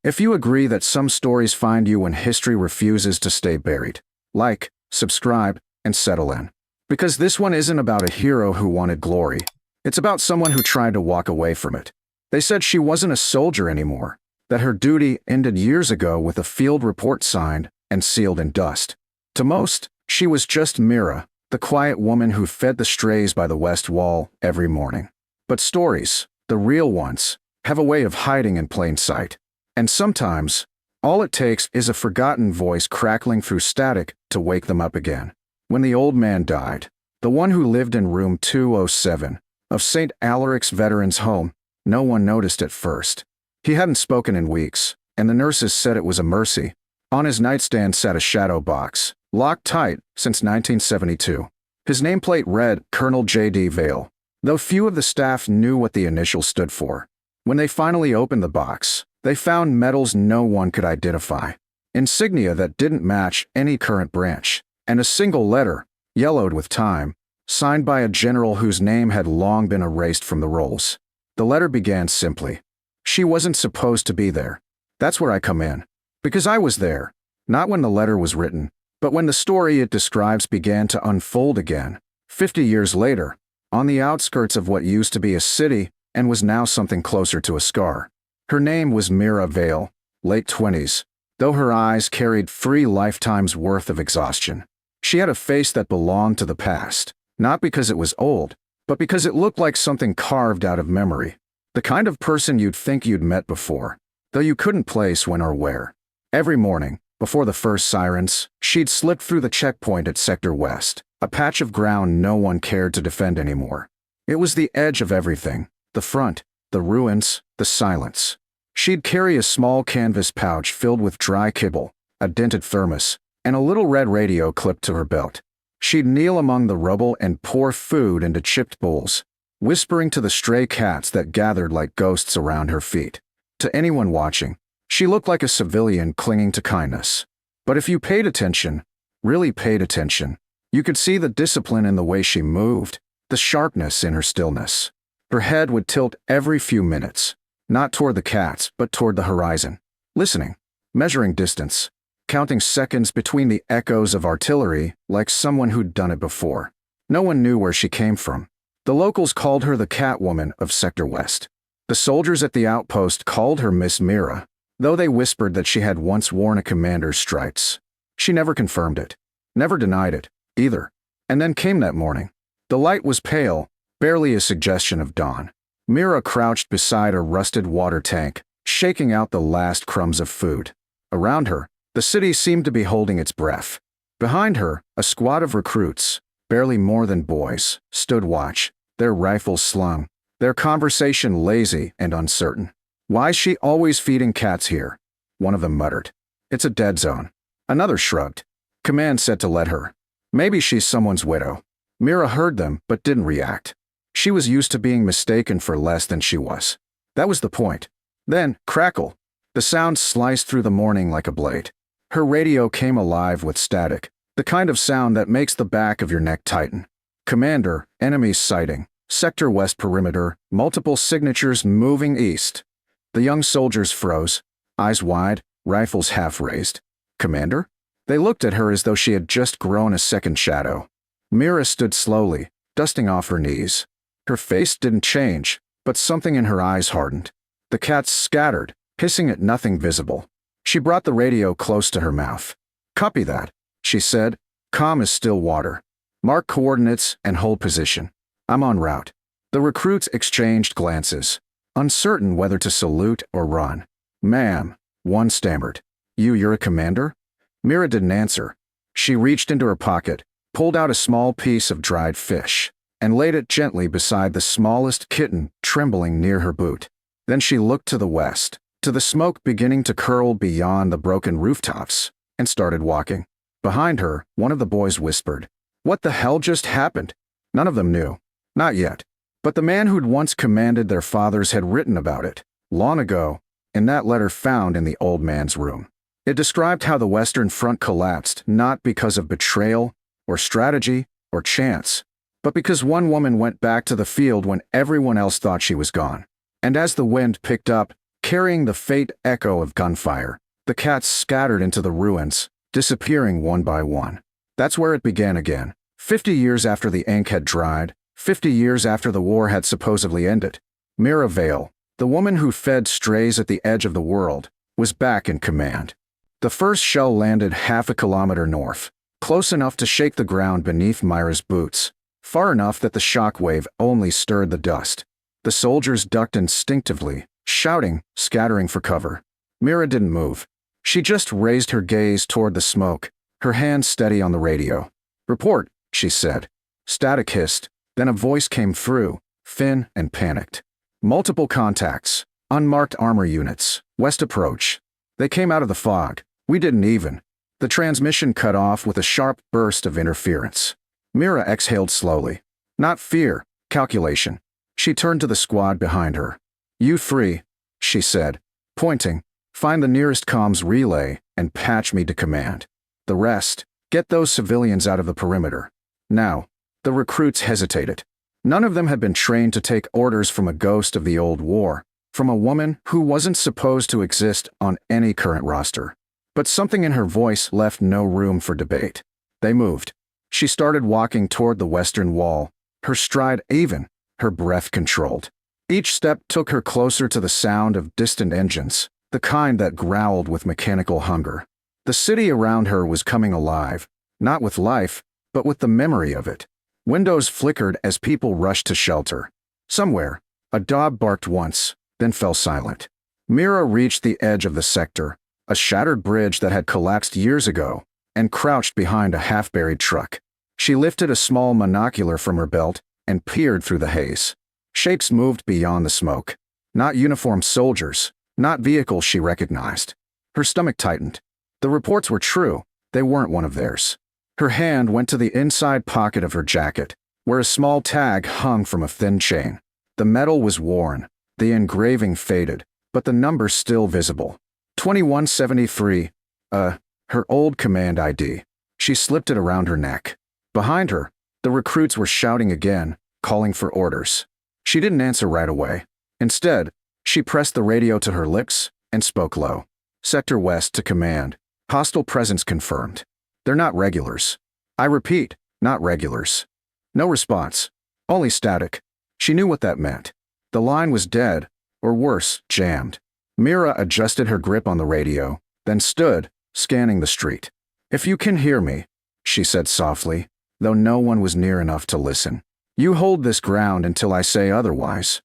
If you agree that some stories find you when history refuses to stay buried, like, subscribe, and settle in. Because this one isn't about a hero who wanted glory. It's about someone who tried to walk away from it. They said she wasn't a soldier anymore, that her duty ended years ago with a field report signed and sealed in dust. To most, she was just Mira, the quiet woman who fed the strays by the west wall every morning. But stories, the real ones, have a way of hiding in plain sight. And sometimes, all it takes is a forgotten voice crackling through static to wake them up again. When the old man died, the one who lived in room 207 of St. Alaric's Veterans Home, no one noticed at first. He hadn't spoken in weeks, and the nurses said it was a mercy. On his nightstand sat a shadow box, locked tight since 1972. His nameplate read Colonel J.D. Vale, though few of the staff knew what the initials stood for. When they finally opened the box, they found medals no one could identify, insignia that didn't match any current branch, and a single letter, yellowed with time, signed by a general whose name had long been erased from the rolls. The letter began simply. She wasn't supposed to be there. That's where I come in. Because I was there, not when the letter was written, but when the story it describes began to unfold again, 50 years later, on the outskirts of what used to be a city and was now something closer to a scar. Her name was Mira Vale, late 20s, though her eyes carried 3 lifetimes' worth of exhaustion. She had a face that belonged to the past, not because it was old, but because it looked like something carved out of memory. The kind of person you'd think you'd met before, though you couldn't place when or where. Every morning, before the first sirens, she'd slip through the checkpoint at Sector West, a patch of ground no one cared to defend anymore. It was the edge of everything, the front, the ruins, the silence. She'd carry a small canvas pouch filled with dry kibble, a dented thermos, and a little red radio clipped to her belt. She'd kneel among the rubble and pour food into chipped bowls, whispering to the stray cats that gathered like ghosts around her feet. To anyone watching, she looked like a civilian clinging to kindness. But if you paid attention, really paid attention, you could see the discipline in the way she moved, the sharpness in her stillness. Her head would tilt every few minutes, not toward the cats, but toward the horizon, listening, measuring distance, counting seconds between the echoes of artillery like someone who'd done it before. No one knew where she came from. The locals called her the Catwoman of Sector West. The soldiers at the outpost called her Miss Mira, though they whispered that she had once worn a commander's stripes. She never confirmed it, never denied it, either. And then came that morning. The light was pale, barely a suggestion of dawn. Mira crouched beside a rusted water tank, shaking out the last crumbs of food. Around her, the city seemed to be holding its breath. Behind her, a squad of recruits, barely more than boys, stood watch, their rifles slung, their conversation lazy and uncertain. "Why's she always feeding cats here?" one of them muttered. "It's a dead zone." Another shrugged. "Command said to let her. Maybe she's someone's widow." Mira heard them but didn't react. She was used to being mistaken for less than she was. That was the point. Then, crackle. The sound sliced through the morning like a blade. Her radio came alive with static, the kind of sound that makes the back of your neck tighten. "Commander, enemies sighting. Sector West perimeter, multiple signatures moving east." The young soldiers froze, eyes wide, rifles half raised. "Commander?" They looked at her as though she had just grown a second shadow. Mira stood slowly, dusting off her knees. Her face didn't change, but something in her eyes hardened. The cats scattered, hissing at nothing visible. She brought the radio close to her mouth. "Copy that," she said, calm as still water. "Mark coordinates and hold position. I'm en route." The recruits exchanged glances, uncertain whether to salute or run. "Ma'am," one stammered. You're a commander?" Mira didn't answer. She reached into her pocket, pulled out a small piece of dried fish, and laid it gently beside the smallest kitten trembling near her boot. Then she looked to the west, to the smoke beginning to curl beyond the broken rooftops, and started walking. Behind her, one of the boys whispered, "What the hell just happened?" None of them knew. Not yet. But the man who'd once commanded their fathers had written about it, long ago, in that letter found in the old man's room. It described how the Western Front collapsed not because of betrayal, or strategy, or chance, but because one woman went back to the field when everyone else thought she was gone. And as the wind picked up, carrying the faint echo of gunfire. The cats scattered into the ruins, disappearing one by one. That's where it began again. 50 years after the ink had dried, 50 years after the war had supposedly ended. Mira Vale, the woman who fed strays at the edge of the world, was back in command. The first shell landed half a kilometer north, close enough to shake the ground beneath Myra's boots, far enough that the shockwave only stirred the dust. The soldiers ducked instinctively, shouting, scattering for cover. Mira didn't move. She just raised her gaze toward the smoke, her hand steady on the radio. "Report," she said. Static hissed, then a voice came through, thin and panicked. "Multiple contacts. Unmarked armor units. West approach." They came out of the fog. We didn't even. The transmission cut off with a sharp burst of interference. Mira exhaled slowly. Not fear, calculation. She turned to the squad behind her. "You three," she said, pointing, "find the nearest comms relay and patch me to command. The rest, get those civilians out of the perimeter. Now." The recruits hesitated. None of them had been trained to take orders from a ghost of the old war, from a woman who wasn't supposed to exist on any current roster. But something in her voice left no room for debate. They moved. She started walking toward the western wall, her stride even, her breath controlled. Each step took her closer to the sound of distant engines, the kind that growled with mechanical hunger. The city around her was coming alive, not with life, but with the memory of it. Windows flickered as people rushed to shelter. Somewhere, a dog barked once, then fell silent. Mira reached the edge of the sector, a shattered bridge that had collapsed years ago, and crouched behind a half-buried truck. She lifted a small monocular from her belt and peered through the haze. Shapes moved beyond the smoke. Not uniformed soldiers, not vehicles she recognized. Her stomach tightened. The reports were true. They weren't one of theirs. Her hand went to the inside pocket of her jacket, where a small tag hung from a thin chain. The metal was worn, the engraving faded, but the number still visible. 2173, her old command ID. She slipped it around her neck. Behind her, the recruits were shouting again, calling for orders. She didn't answer right away. Instead, she pressed the radio to her lips and spoke low. "Sector West to command. Hostile presence confirmed. They're not regulars. I repeat, not regulars." No response. Only static. She knew what that meant. The line was dead, or worse, jammed. Mira adjusted her grip on the radio, then stood, scanning the street. "If you can hear me," she said softly, though no one was near enough to listen, "you hold this ground until I say otherwise."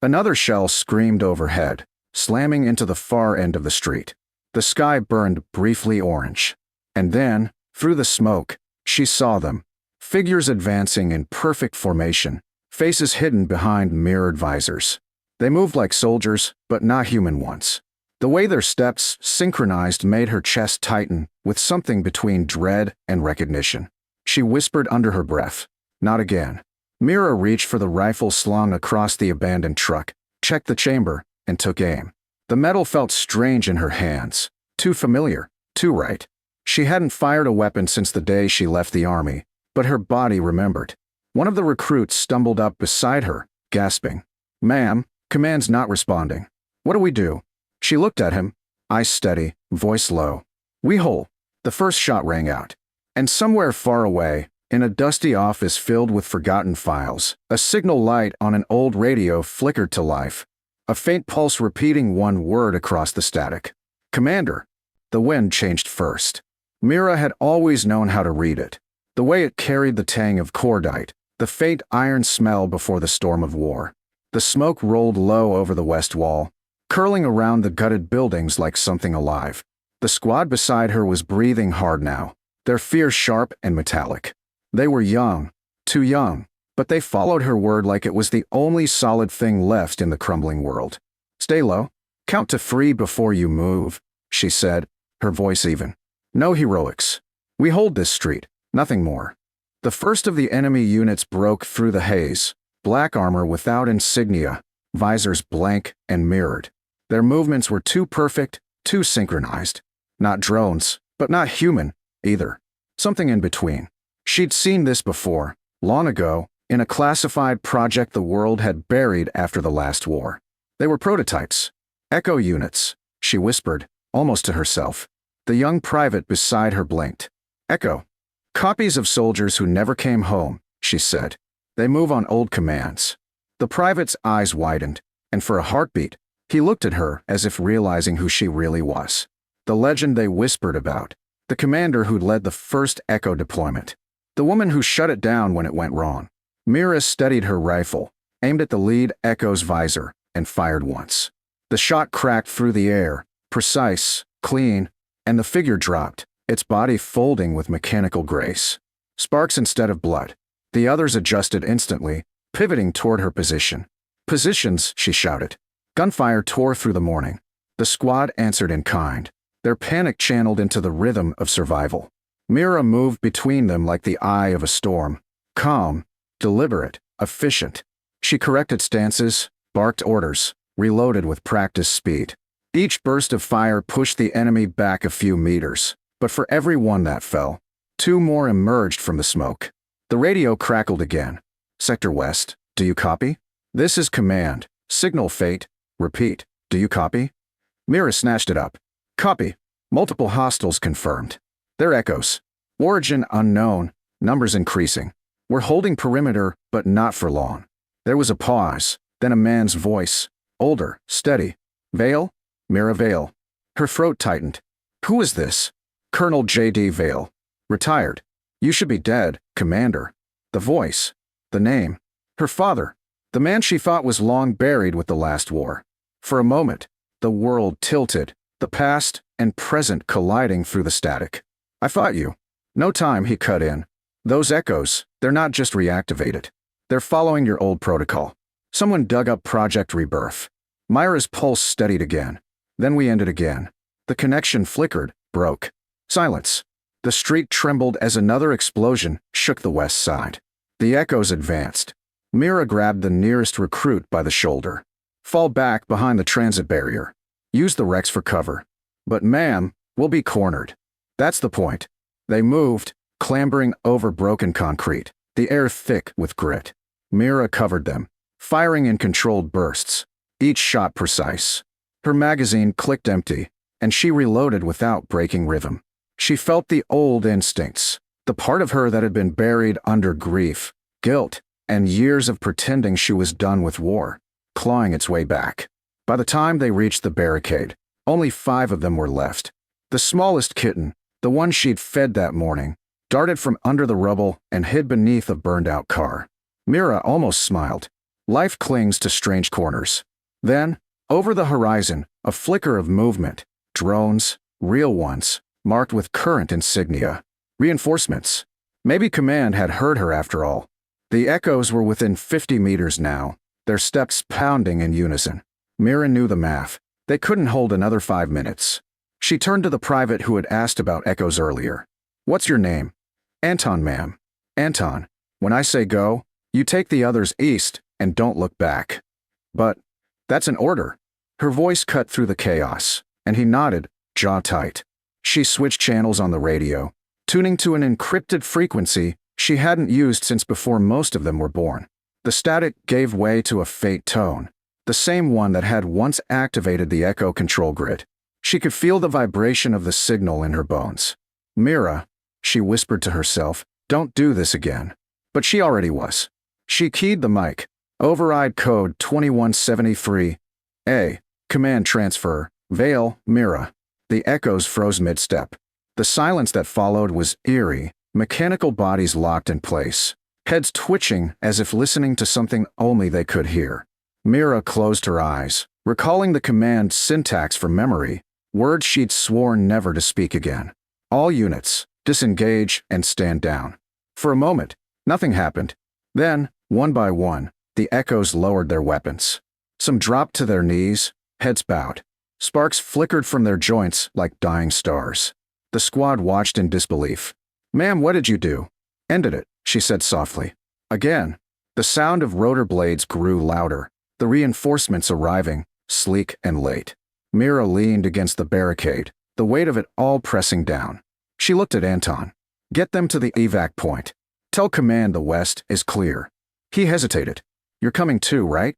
Another shell screamed overhead, slamming into the far end of the street. The sky burned briefly orange. And then, through the smoke, she saw them, figures advancing in perfect formation, faces hidden behind mirrored visors. They moved like soldiers, but not human ones. The way their steps synchronized made her chest tighten with something between dread and recognition. She whispered under her breath, "Not again." Mira reached for the rifle slung across the abandoned truck, checked the chamber, and took aim. The metal felt strange in her hands, too familiar, too right. She hadn't fired a weapon since the day she left the army, but her body remembered. One of the recruits stumbled up beside her, gasping. "Ma'am, command's not responding. What do we do?" She looked at him, eyes steady, voice low. "We hold." The first shot rang out. And somewhere far away, in a dusty office filled with forgotten files, a signal light on an old radio flickered to life. A faint pulse repeating one word across the static. "Commander." The wind changed first. Mira had always known how to read it. The way it carried the tang of cordite, the faint iron smell before the storm of war. The smoke rolled low over the west wall, curling around the gutted buildings like something alive. The squad beside her was breathing hard now, their fear sharp and metallic. They were young, too young, but they followed her word like it was the only solid thing left in the crumbling world. "Stay low. Count to 3 before you move," she said, her voice even. "No heroics. We hold this street, nothing more." The first of the enemy units broke through the haze, black armor without insignia, visors blank and mirrored. Their movements were too perfect, too synchronized. Not drones, but not human, either. Something in between. She'd seen this before, long ago, in a classified project the world had buried after the last war. They were prototypes. Echo units, she whispered, almost to herself. The young private beside her blinked. Echo. Copies of soldiers who never came home, she said. They move on old commands. The private's eyes widened, and for a heartbeat, he looked at her as if realizing who she really was. The legend they whispered about. The commander who'd led the first Echo deployment. The woman who shut it down when it went wrong. Mira steadied her rifle, aimed at the lead Echo's visor, and fired once. The shot cracked through the air, precise, clean, and the figure dropped, its body folding with mechanical grace. Sparks instead of blood. The others adjusted instantly, pivoting toward her position. Positions, she shouted. Gunfire tore through the morning. The squad answered in kind, their panic channeled into the rhythm of survival. Mira moved between them like the eye of a storm, calm, deliberate, efficient. She corrected stances, barked orders, reloaded with practiced speed. Each burst of fire pushed the enemy back a few meters, but for every one that fell, 2 more emerged from the smoke. The radio crackled again. Sector West, do you copy? This is command. Signal fate. Repeat, do you copy? Mira snatched it up. Copy. Multiple hostiles confirmed. They're Echoes. Origin unknown, numbers increasing. We're holding perimeter, but not for long. There was a pause, then a man's voice, older, steady. Vale? Mira Vale. Her throat tightened. Who is this? Colonel J.D. Vale. Retired. You should be dead, Commander. The voice. The name. Her father. The man she thought was long buried with the last war. For a moment, the world tilted, the past and present colliding through the static. I fought you. No time, he cut in. Those Echoes, they're not just reactivated. They're following your old protocol. Someone dug up Project Rebirth. Myra's pulse steadied again. Then we ended again. The connection flickered, broke. Silence. The street trembled as another explosion shook the west side. The Echoes advanced. Mira grabbed the nearest recruit by the shoulder. Fall back behind the transit barrier. Use the Rex for cover. But ma'am, we'll be cornered. That's the point. They moved, clambering over broken concrete, the air thick with grit. Mira covered them, firing in controlled bursts, each shot precise. Her magazine clicked empty, and she reloaded without breaking rhythm. She felt the old instincts, the part of her that had been buried under grief, guilt, and years of pretending she was done with war, clawing its way back. By the time they reached the barricade, only 5 of them were left. The smallest kitten, the one she'd fed that morning, darted from under the rubble and hid beneath a burned-out car. Mira almost smiled. Life clings to strange corners. Then, over the horizon, a flicker of movement. Drones, real ones, marked with current insignia. Reinforcements. Maybe command had heard her after all. The Echoes were within 50 meters now, their steps pounding in unison. Mira knew the math. They couldn't hold another 5 minutes. She turned to the private who had asked about Echoes earlier. What's your name? Anton, ma'am. Anton, when I say go, you take the others east and don't look back. But that's an order. Her voice cut through the chaos, and he nodded, jaw tight. She switched channels on the radio, tuning to an encrypted frequency she hadn't used since before most of them were born. The static gave way to a faint tone, the same one that had once activated the Echo control grid. She could feel the vibration of the signal in her bones. Mira, she whispered to herself, don't do this again. But she already was. She keyed the mic. Override code 2173. A. Command transfer. Vale, Mira. The Echoes froze mid-step. The silence that followed was eerie, mechanical bodies locked in place, heads twitching as if listening to something only they could hear. Mira closed her eyes, recalling the command syntax from memory, words she'd sworn never to speak again. All units, disengage and stand down. For a moment, nothing happened. Then, one by one, the Echoes lowered their weapons. Some dropped to their knees, heads bowed. Sparks flickered from their joints like dying stars. The squad watched in disbelief. Ma'am, what did you do? Ended it, she said softly. Again, the sound of rotor blades grew louder, the reinforcements arriving, sleek and late. Mira leaned against the barricade, the weight of it all pressing down. She looked at Anton. Get them to the evac point. Tell command the west is clear. He hesitated. You're coming too, right?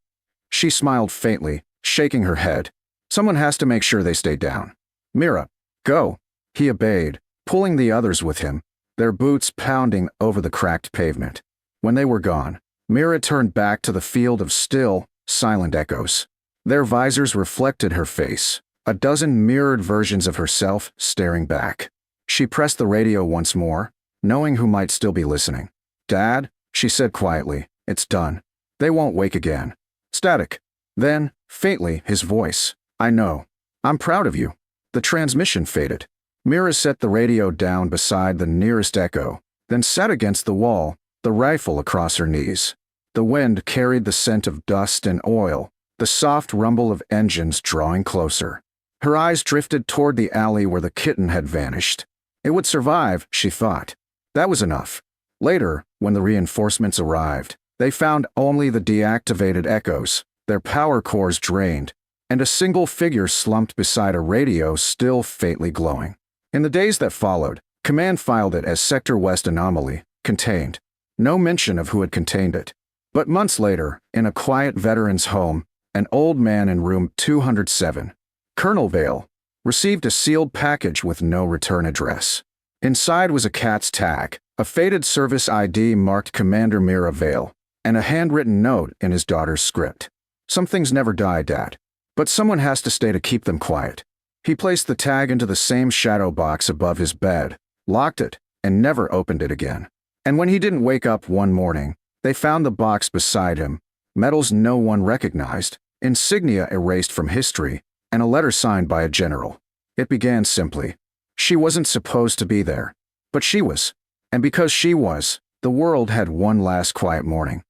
She smiled faintly, shaking her head. Someone has to make sure they stay down. Mira, go. He obeyed, pulling the others with him, their boots pounding over the cracked pavement. When they were gone, Mira turned back to the field of still, silent echoes. Their visors reflected her face, a dozen mirrored versions of herself staring back. She pressed the radio once more, knowing who might still be listening. "Dad," she said quietly, "it's done. They won't wake again." Static. Then, faintly, his voice. "I know. I'm proud of you." The transmission faded. Mira set the radio down beside the nearest echo, then sat against the wall, the rifle across her knees. The wind carried the scent of dust and oil, the soft rumble of engines drawing closer. Her eyes drifted toward the alley where the kitten had vanished. It would survive, she thought. That was enough. Later, when the reinforcements arrived, they found only the deactivated echoes, their power cores drained, and a single figure slumped beside a radio still faintly glowing. In the days that followed, Command filed it as Sector West Anomaly, contained. No mention of who had contained it. But months later, in a quiet veteran's home, an old man in room 207, Colonel Vale, received a sealed package with no return address. Inside was a cat's tag, a faded service ID marked Commander Mira Vale, and a handwritten note in his daughter's script. "Some things never die, Dad. But someone has to stay to keep them quiet." He placed the tag into the same shadow box above his bed, locked it, and never opened it again. And when he didn't wake up one morning, they found the box beside him, medals no one recognized, insignia erased from history, and a letter signed by a general. It began simply. She wasn't supposed to be there, but she was. And because she was, the world had one last quiet morning.